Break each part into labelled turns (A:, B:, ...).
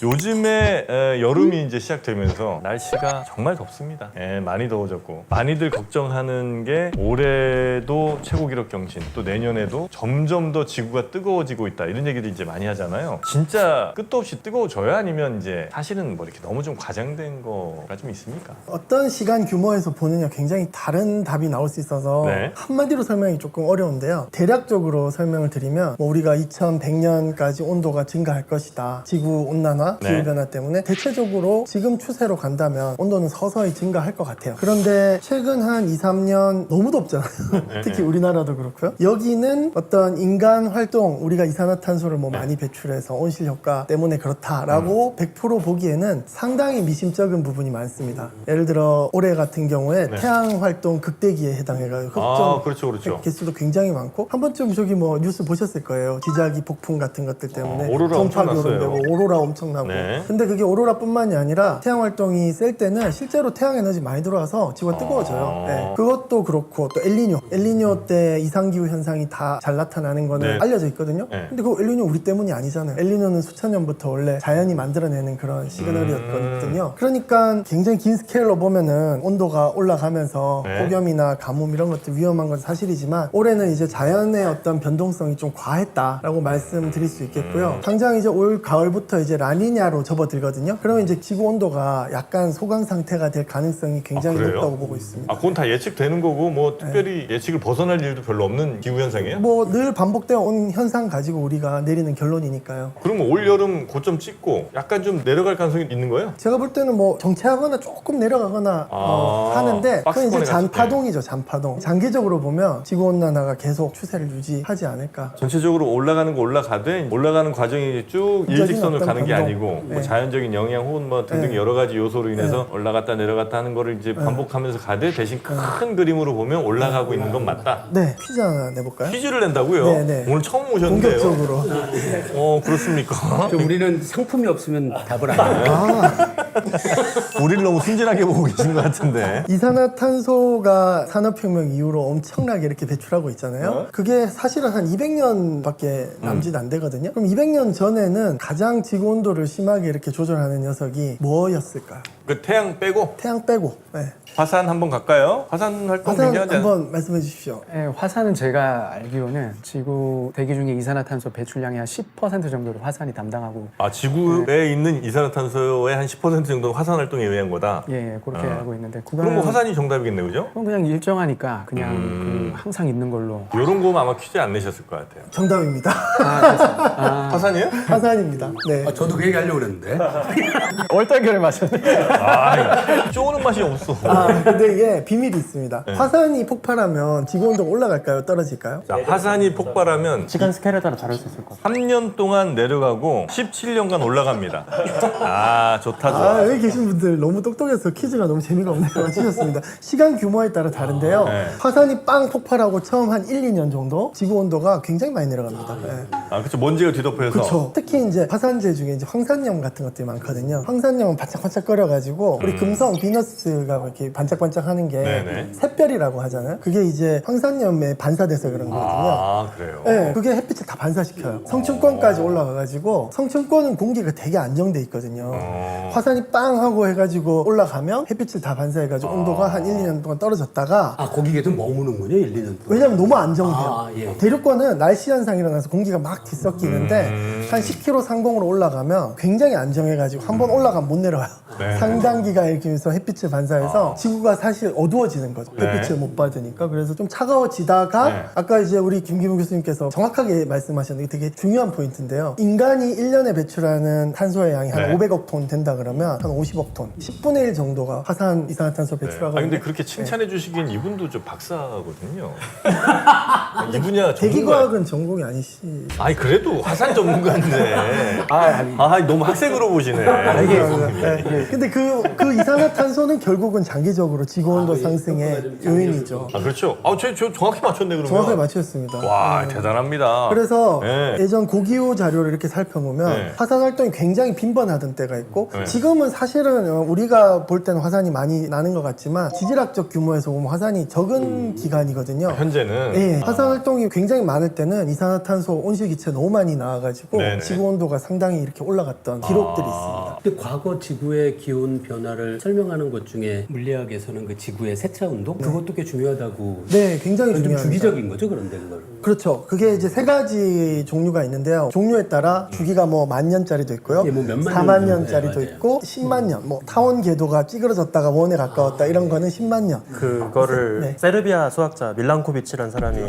A: 요즘에 여름이 이제 시작되면서 날씨가 정말 덥습니다. 많이 더워졌고 많이들 걱정하는 게 올해도 최고 기록 경신, 또 내년에도 점점 더 지구가 뜨거워지고 있다 이런 얘기도 이제 많이 하잖아요. 진짜 끝도 없이 뜨거워져요? 아니면 이제 사실은 뭐 이렇게 너무 좀 과장된 거가 좀 있습니까?
B: 어떤 시간 규모에서 보느냐 굉장히 다른 답이 나올 수 있어서
A: 네.
B: 한마디로 설명이 조금 어려운데요. 대략적으로 설명을 드리면 뭐 우리가 2100년까지 온도가 증가할 것이다. 지구 온난화,
A: 네.
B: 기후변화 때문에 대체적으로 지금 추세로 간다면 온도는 서서히 증가할 것 같아요. 그런데 최근 한 2, 3년 너무 덥잖아요. 특히 우리나라도 그렇고요. 여기는 어떤 인간 활동, 우리가 이산화탄소를 뭐 많이 배출해서 온실 효과 때문에 그렇다라고 100% 보기에는 상당히 미심쩍은 부분이 많습니다. 예를 들어 올해 같은 경우에 태양 활동 극대기에 해당해가지고 흑점
A: 그렇죠.
B: 개수도 굉장히 많고 한 번쯤 저기 뭐 뉴스 보셨을 거예요. 기저귀 폭풍 같은 것들 때문에
A: 오로라 엄청 났어요.
B: 오로라 엄청나고.
A: 네.
B: 근데 그게 오로라뿐만이 아니라 태양 활동이 셀 때는 실제로 태양 에너지 많이 들어와서 지구가 뜨거워져요. 네. 그것도 그렇고 또 엘니뇨 때 이상기후 현상이 다 잘 나타나는 거는 알려져 있거든요. 근데 그 엘니뇨 우리 때문이 아니잖아요. 엘니뇨는 수천 년부터 원래 자연이 만들어내는 그런 시그널이었거든요. 그러니까 굉장히 긴 스케일로 보면은 온도가 올라가면서 폭염이나 가뭄 이런 것들 위험한 건 사실이지만 올해는 이제 자연의 어떤 변동성이 좀 과했다라고 말씀드릴 수 있겠고요. 당장 이제 올 가을부터 이제 라니냐로 접어들거든요. 그러면 이제 지구 온도가 약간 소강 상태가 될 가능성이 굉장히 높다고 보고 있습니다.
A: 그건 다 예측되는 거고 뭐 특별히 예측을 벗어날 일도 별로 없는 기후 현상이에요?
B: 뭐 늘 반복되어 온 현상 가지고 우리가 내리는 결론이니까요.
A: 그럼 올 여름 고점 찍고 약간 좀 내려갈 가능성이 있는 거예요?
B: 제가 볼 때는 뭐 정체하거나 조금 내려가거나 하는데 그건 이제
A: 박스권에
B: 잔파동이죠. 잔파동. 장기적으로 보면 지구온난화가 계속 추세를 유지하지 않을까.
A: 전체적으로 올라가는 거 올라가되 올라가는 과정이 쭉 일직선으로 가는 게
B: 변동.
A: 아니고 뭐 자연적인 영향 혹은 뭐 등등 여러 가지 요소로 인해서 올라갔다 내려갔다 하는 거를 이제 반복하면서 가되 대신 큰 그림으로 보면 올라가고 있는 건 맞다.
B: 네, 퀴즈 하나 내볼까요?
A: 퀴즈를 낸다고요?
B: 네.
A: 오늘 처음 오셨는데요.
B: 본격적으로.
A: 그렇습니까?
C: 우리는 상품이 없으면 답을 안 해요.
A: 우리를 너무 순진하게 보고 계신 것 같은데.
B: 이산화탄소가 산업혁명 이후로 엄청나게 이렇게 배출하고 있잖아요. 그게 사실은 한 200년밖에 남짓 안 되거든요. 그럼 200년 전에는 가장 지구 온도를 심하게 이렇게 조절하는 녀석이 뭐였을까요?
A: 그 태양 빼고
B: 태양 빼고. 네.
A: 화산 한번 갈까요? 화산 활동
B: 화산
A: 굉장하지 않아요?
B: 한번 말씀해 주십시오.
D: 네, 화산은 제가 알기로는 지구 대기 중에 이산화탄소 배출량의 한 10% 정도를 화산이 담당하고
A: 지구에 있는 이산화탄소의 한 10% 정도는 화산 활동에 의한 거다.
D: 그렇게 알고 있는데
A: 그럼 뭐 화산이 정답이겠네요, 그죠?
D: 그건 그냥 일정하니까 그냥 그 항상 있는 걸로.
A: 이런 거면 아마 퀴즈 안 내셨을 것 같아요.
B: 정답입니다.
A: 화산이에요?
B: 화산입니다. 네.
C: 저도 그 얘기 하려고 그랬는데.
D: 얼떨결에 마셨네.
A: 쪼는 맛이 없어.
B: 근데 이게 비밀이 있습니다. 화산이 폭발하면 지구 온도가 올라갈까요? 떨어질까요?
A: 자, 화산이 폭발하면
D: 시간 스케일에 따라 다를 수 있을 것 같아요.
A: 3년 동안 내려가고 17년간 올라갑니다. 좋다.
B: 여기 계신 분들 너무 똑똑해서 퀴즈가 너무 재미가 없네요. 맞추셨습니다. 시간 규모에 따라 다른데요. 화산이 빵 폭발하고 처음 한 1, 2년 정도 지구 온도가 굉장히 많이 내려갑니다.
A: 그렇죠. 먼지가 뒤덮여서.
B: 그렇죠. 특히 이제 화산재 중에 이제 황산염 같은 것들이 많거든요. 황산염은 반짝반짝거려가지고 우리 금성 비너스가 이렇게 반짝반짝하는 게 샛별이라고 하잖아요. 그게 이제 황산염에 반사돼서 그런 거거든요.
A: 그래요?
B: 네, 그게 햇빛을 다 반사시켜요. 성층권까지 올라가가지고 성층권은 공기가 되게 안정돼 있거든요. 화산이 빵 하고 해가지고 올라가면 햇빛을 다 반사해가지고 온도가 한 1, 2년 동안 떨어졌다가
C: 거기 계속 머무는군요, 1, 2년 동안.
B: 왜냐면 너무 안정돼요.
C: 예.
B: 대륙권은 날씨 현상이 일어나서 공기가 막 뒤섞이는데 한 10km 상공으로 올라가면 굉장히 안정해가지고 한 번 올라가면 못 내려와요. 상당기가 이렇게 해서 햇빛을 반사해서 지구가 사실 어두워지는 거죠. 햇빛을 못 받으니까. 그래서 좀 차가워지다가 아까 이제 우리 김기문 교수님께서 정확하게 말씀하셨는데 되게 중요한 포인트인데요. 인간이 1년에 배출하는 탄소의 양이 한 500억 톤 된다 그러면 한 50억 톤, 10분의 1 정도가 화산 이산화탄소 배출하거든요.
A: 근데 그렇게 칭찬해 주시기엔 이분도 좀 박사거든요. 이 분야 전문가.
B: 대기과학은 전공이 아니시.
A: 그래도 화산 전문가인데. 너무 학생으로 보시네.
B: 근데 그 그 이산화탄소는 결국은 장기적으로 지구온도 상승의 요인이죠.
A: 아 그렇죠. 저 정확히 맞췄네 그러면.
B: 정확하게 맞추셨습니다.
A: 와 대단합니다.
B: 그래서
A: 네.
B: 예전 고기후 자료를 이렇게 살펴보면
A: 네.
B: 화산 활동이 굉장히 빈번하던 때가 있고
A: 네.
B: 지금은 사실은 우리가 볼 때는 화산이 많이 나는 것 같지만 지질학적 규모에서 보면 화산이 적은 기간이거든요.
A: 현재는
B: 예, 화산 활동이 굉장히 많을 때는 이산화탄소 온실기체 너무 많이 나와가지고
A: 네네.
B: 지구 온도가 상당히 이렇게 올라갔던 기록들이 있습니다.
C: 근데 과거 지구의 기온 변화를 설명하는 것 중에 물리학에서는 그 지구의 세차 운동 그것도 꽤 중요하다고.
B: 네, 굉장히
C: 좀
B: 중요합니다.
C: 주기적인 거죠, 그런데 그걸.
B: 그렇죠. 그게 이제 세 가지 종류가 있는데요. 종류에 따라 주기가 뭐 10,000년짜리도 있고요.
C: 예, 뭐 몇만
B: 4만
C: 년
B: 년짜리도
C: 정도.
B: 있고 10만 년. 뭐 타원 궤도가 찌그러졌다가 원에 가까웠다 이런 거는 10만 년.
E: 그거를
B: 네.
E: 세르비아 수학자 밀란코비치라는 사람이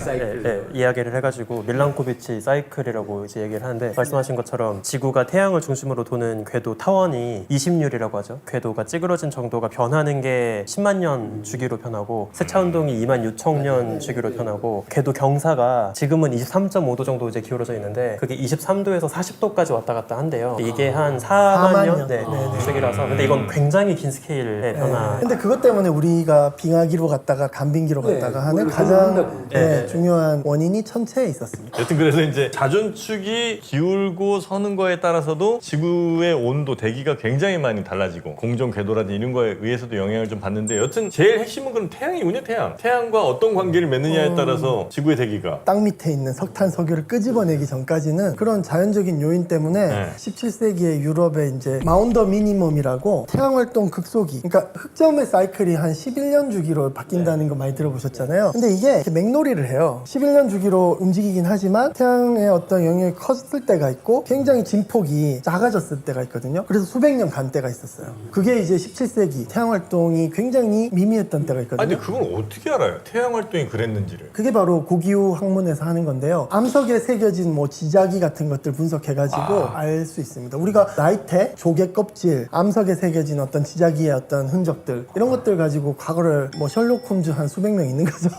C: 사이클.
E: 이야기를 해가지고 밀란코비치 사이클이라고 이제 얘기를 하는데 말씀하신 것처럼 지구가 태양을 중심으로 도는 궤도 타원이 20류라고 하죠. 궤도가 찌그러진 정도가 변하는 게 10만 년 주기로 변하고 세차 운동이 2만 6천 년 주기로 변하고 궤도 경사가 지금은 23.5도 정도 이제 기울어져 있는데 그게 23도에서 40도까지 왔다 갔다 한대요. 이게 한 4만 년
B: 년. 네네.
E: 주기라서 근데 이건 굉장히 긴 스케일의 변화.
B: 근데 그것 때문에 우리가 빙하기로 갔다가 간빙기로 갔다가 하는
C: 그걸
B: 가장
C: 한다고.
B: 중요한 원인이 천체에 있었습니다.
A: 여튼 그래서 이제 자전축이 기울고 서는 거에 따라서도 지구의 온도, 대기가 굉장히 많이 달라지고 공정 궤도라든지 이런 거에 의해서도 영향을 좀 받는데 여튼 제일 핵심은 그럼 태양이군요. 태양과 어떤 관계를 맺느냐에 따라서 지구의 대기가
B: 땅 밑에 있는 석탄, 석유를 끄집어내기 전까지는 그런 자연적인 요인 때문에
A: 네.
B: 17세기에 유럽에 이제 마운더 미니멈이라고 태양활동 극소기, 그러니까 흑점의 사이클이 한 11년 주기로 바뀐다는 거 많이 들어보셨잖아요. 근데 이게 이렇게 맥놀이를 해요. 11년 주기로 움직이긴 하지만 태양의 어떤 영역이 컸을 때가 있고 굉장히 진폭이 작아졌을 때가 있거든요. 그래서 수백 년 간 때가 있었어요. 그게 이제 17세기 태양활동이 굉장히 미미했던 때가 있거든요.
A: 아니 근데 그건 어떻게 알아요? 태양 활동이 그랬는지를.
B: 그게 바로 고기후 학문에서 하는 건데요. 암석에 새겨진 뭐 지자기 같은 것들 분석해가지고 알 수 있습니다. 우리가 나이테, 조개 껍질, 암석에 새겨진 어떤 지자기의 어떤 흔적들 이런 것들 가지고 과거를 뭐 셜록 홈즈 한 수백 명 있는 거죠.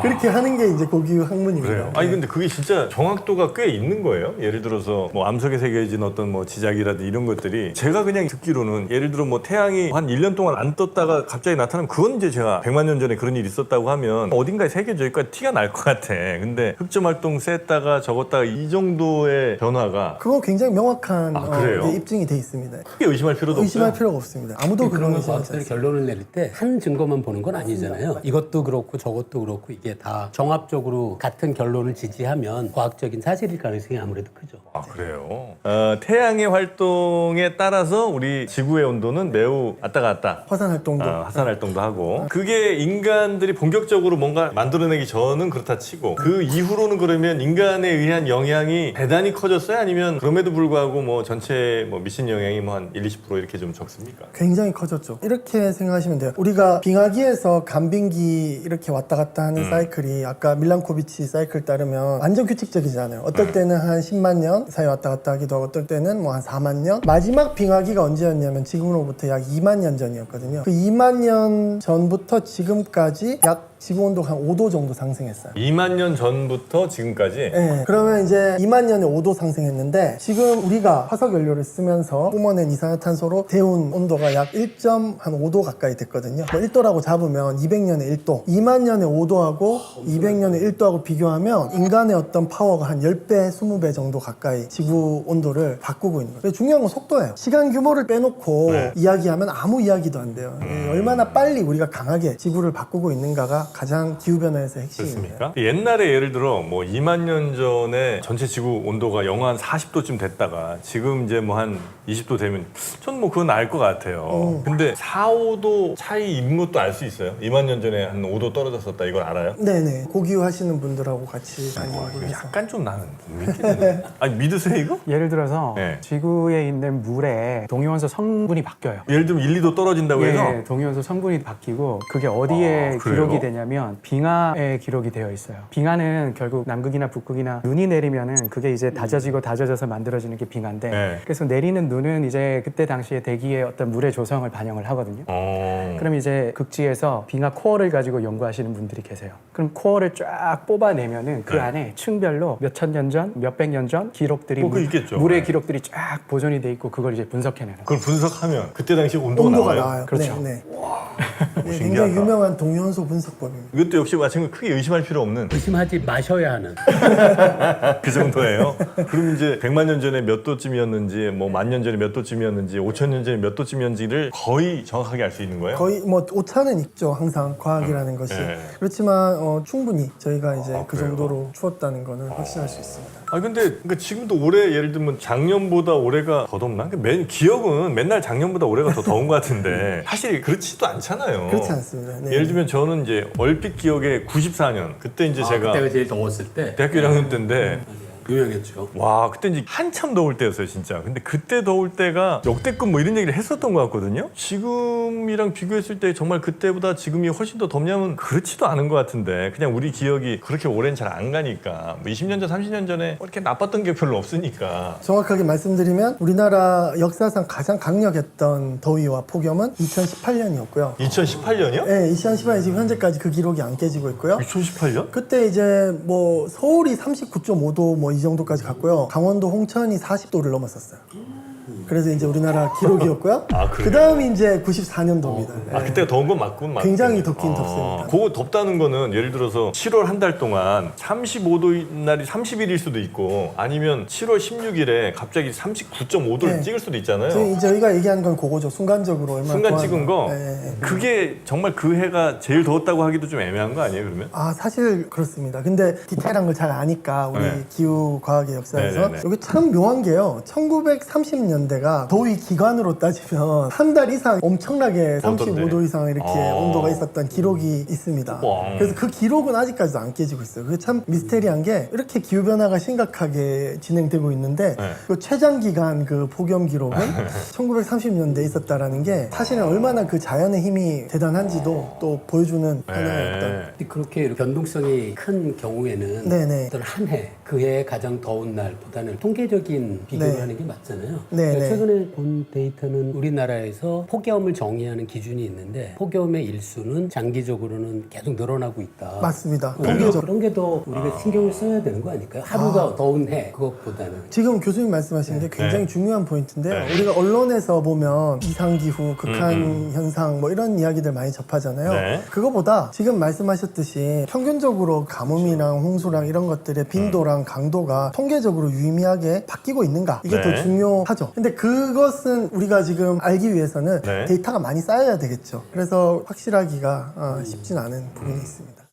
B: 그렇게 하는 게 이제 고기후 학문입니다.
A: 그래요. 아니 근데 그게 진짜 정확도가 꽤 있는 거예요. 예를 들어서 뭐 암석에 새겨진 어떤 뭐 지작이라든지 이런 것들이 제가 그냥 듣기로는 예를 들어 뭐 태양이 한 1년 동안 안 떴다가 갑자기 나타나면 그건 이제 제가 100만 년 전에 그런 일이 있었다고 하면 어딘가에 새겨져 있고 티가 날 것 같아. 근데 흑점 활동 셌다가 적었다가 이 정도의 변화가
B: 그건 굉장히 명확한
A: 그래요?
B: 네, 입증이 돼 있습니다.
A: 크게 의심할 필요도
B: 의심할
A: 없어요.
B: 필요가 없습니다. 아무도 그런
C: 그런
B: 의심하지
C: 과학자들이
B: 않습니다.
C: 결론을 내릴 때 한 증거만 보는 건 아니잖아요. 이것도 그렇고 저것도 그렇고 이게 다 종합적으로 같은 결론을 지지하면 과학적인 사실일 가능성이 아무래도 크죠.
A: 아 그래요. 태양의 활동에 따라서 우리 지구의 온도는 매우 왔다 갔다.
B: 화산 활동도
A: 화산 활동도 하고 그게 인간들이 본격적으로 뭔가 만들어내기 전은 그렇다 치고 그 이후로는 그러면 인간에 의한 영향이 대단히 커졌어요? 아니면 그럼에도 불구하고 뭐 전체 뭐 미친 영향이 뭐 한 1-20% 이렇게 좀 적습니까?
B: 굉장히 커졌죠. 이렇게 생각하시면 돼요. 우리가 빙하기에서 간빙기 이렇게 왔다 갔다 하는 사이클이 아까 밀란코비치 사이클 따르면 완전 규칙적이잖아요. 어떨 때는 한 10만 년 사이 왔다 갔다 하기도 하고 어떨 때는 뭐 한 4만 년. 마지막 빙하기가 언제였냐면 지금으로부터 약 2만 년 전이었거든요. 그 2만 년 전부터 지금까지 약 지구 온도가 한 5도 정도 상승했어요.
A: 2만 년 전부터 지금까지
B: 네, 그러면 이제 2만 년에 5도 상승했는데 지금 우리가 화석 연료를 쓰면서 뿜어낸 이산화탄소로 데운 온도가 약 1.5도 가까이 됐거든요. 뭐 1도라고 잡으면 200년에 1도, 2만 년에 5도하고 200년에 1도하고 비교하면 인간의 어떤 파워가 한 10배, 20배 정도 가까이 지구 온도를 바꾸고 있는 거예요. 중요한 건 속도예요. 시간 규모를 빼놓고 이야기하면 아무 이야기도 안 돼요. 얼마나 빨리 우리가 강하게 지구를 바꾸고 있는가가 가장 기후변화에서의 핵심입니다.
A: 그렇습니까? 옛날에 예를 들어 뭐 2만 년 전에 전체 지구 온도가 영하 한 40도쯤 됐다가 지금 이제 뭐 한 20도 되면 전 뭐 그건 알 것 같아요. 근데 4, 5도 차이 있는 것도 알 수 있어요. 2만 년 전에 한 5도 떨어졌었다 이걸 알아요?
B: 네네. 고기후 하시는 분들하고 같이 많이
A: 이거
B: 해서.
A: 약간 좀 나는 못 믿겠네. 아니 믿으세요 이거?
D: 예를 들어서
A: 네.
D: 지구에 있는 물에 동위원소 성분이 바뀌어요.
A: 예를 들면 1, 2도 떨어진다고 해서
D: 예, 동위원소 성분이 바뀌고 그게 어디에
A: 그래요?
D: 기록이 되냐면 빙하에 기록이 되어 있어요. 빙하는 결국 남극이나 북극이나 눈이 내리면은 그게 이제 다져지고 다져져서 만들어지는 게 빙하인데
A: 네.
D: 그래서 내리는 눈은 이제 그때 당시에 대기의 어떤 물의 조성을 반영을 하거든요. 그럼 이제 극지에서 빙하 코어를 가지고 연구하시는 분들이 계세요. 그럼 코어를 쫙 뽑아내면은 그
A: 네.
D: 안에 층별로 몇천 년 전, 몇백 년 전 기록들이
A: 뭐, 그거 있겠죠.
D: 물의
A: 네.
D: 기록들이 쫙 보존이 돼 있고 그걸 이제 분석해내는 거예요.
A: 그걸 분석하면 그때 당시 온도가,
B: 온도가
A: 나와요?
B: 나와요.
D: 그렇죠.
B: 네, 네. 네,
A: 신기하다.
B: 굉장히 유명한 동위원소 분석법입니다.
A: 이것도 역시 마찬가지로 크게 의심할 필요 없는
C: 의심하지 마셔야 하는.
A: 그 정도예요. 그럼 이제 100만 년 전에 몇 도쯤이었는지, 뭐 10,000년 전에 몇 도쯤이었는지, 5,000년 전에 몇 도쯤이었는지를 거의 정확하게 알 수 있는 거예요?
B: 거의 뭐 오차는 있죠. 항상 과학이라는 것이.
A: 네.
B: 그렇지만 충분히 저희가 이제 그
A: 그래요?
B: 정도로 추웠다는 거는 확신할 수 있습니다.
A: 아 근데 그러니까 지금도 올해 예를 들면 작년보다 올해가 더 덥나? 기억은 맨날 작년보다 올해가 더 더운 것 같은데 사실 그렇지도 않잖아요.
B: 그렇지 않습니다. 네.
A: 예를 들면 저는 이제 얼핏 기억에 94년 그때 이제 제가
C: 그때가 제일 더웠을 때
A: 대학교 1학년 때인데
C: 유명했죠.
A: 와 그때 이제 한참 더울 때였어요 진짜. 근데 그때 더울 때가 역대급 뭐 이런 얘기를 했었던 것 같거든요. 지금이랑 비교했을 때 정말 그때보다 지금이 훨씬 더 덥냐면 그렇지도 않은 것 같은데 그냥 우리 기억이 그렇게 오랜 잘 안 가니까 뭐 20년 전 30년 전에 이렇게 나빴던 게 별로 없으니까.
B: 정확하게 말씀드리면 우리나라 역사상 가장 강력했던 더위와 폭염은 2018년이었고요.
A: 2018년이요?
B: 네, 2018년 지금 현재까지 그 기록이 안 깨지고 있고요.
A: 2018년?
B: 그때 이제 뭐 서울이 39.5도 뭐 이 정도까지 갔고요. 강원도 홍천이 40도를 넘었었어요. 그래서 이제 우리나라 기록이었고요.
A: 아, 그래요?
B: 그 다음이 이제 94년도입니다.
A: 아 그때가 더운 건 맞군.
B: 굉장히 덥긴 덥습니다.
A: 그거 덥다는 거는 예를 들어서 7월 한 달 동안 35도인 날이 30일일 수도 있고 아니면 7월 16일에 갑자기 39.5도를
B: 네.
A: 찍을 수도 있잖아요.
B: 저희가 얘기하는 건 그거죠. 순간적으로 얼마나
A: 순간
B: 더웠나.
A: 찍은 거.
B: 네, 네.
A: 그게 정말 그 해가 제일 더웠다고 하기도 좀 애매한 거 아니에요 그러면?
B: 아 사실 그렇습니다. 근데 디테일한 걸 잘 아니까 우리
A: 네.
B: 기후 과학의 역사에서
A: 네네네.
B: 여기 참 묘한 게요. 1930년대가 더위 기간으로 따지면 한 달 이상 엄청나게
A: 어떤데?
B: 35도 이상 이렇게 온도가 있었던 기록이 있습니다.
A: 와.
B: 그래서 그 기록은 아직까지도 안 깨지고 있어요. 그게 참 미스테리한 게 이렇게 기후 변화가 심각하게 진행되고 있는데
A: 네.
B: 그 최장 기간 그 폭염 기록은 1930년대에 있었다라는 게 사실은 얼마나 그 자연의 힘이 대단한지도 또 보여주는 하나의 어떤
A: 네.
C: 그렇게 변동성이 큰 경우에는
B: 네네.
C: 어떤 한 해, 그 해에 가장 더운 날보다는 통계적인 비교를
B: 네.
C: 하는 게 맞잖아요.
B: 네네.
C: 그러니까 최근에 본 데이터는 우리나라에서 폭염을 정의하는 기준이 있는데 폭염의 일수는 장기적으로는 계속 늘어나고 있다.
B: 맞습니다.
C: 오히려
B: 통계적.
C: 그런 게 더 우리가 신경을 써야 되는 거 아닐까요? 하루가 더운 해 그것보다는.
B: 지금 교수님 말씀하신 게 굉장히
A: 네.
B: 중요한 포인트인데요.
A: 네.
B: 우리가 언론에서 보면 이상기후, 극한 현상 뭐 이런 이야기들 많이 접하잖아요.
A: 네.
B: 그거보다 지금 말씀하셨듯이 평균적으로 가뭄이랑 홍수랑 이런 것들의 빈도랑 강도가 통계적으로 유의미하게 바뀌고 있는가 이게
A: 네.
B: 더 중요하죠. 근데 그것은 우리가 지금 알기 위해서는
A: 네.
B: 데이터가 많이 쌓여야 되겠죠. 그래서 확실하기가 쉽진 않은 부분이 있습니다.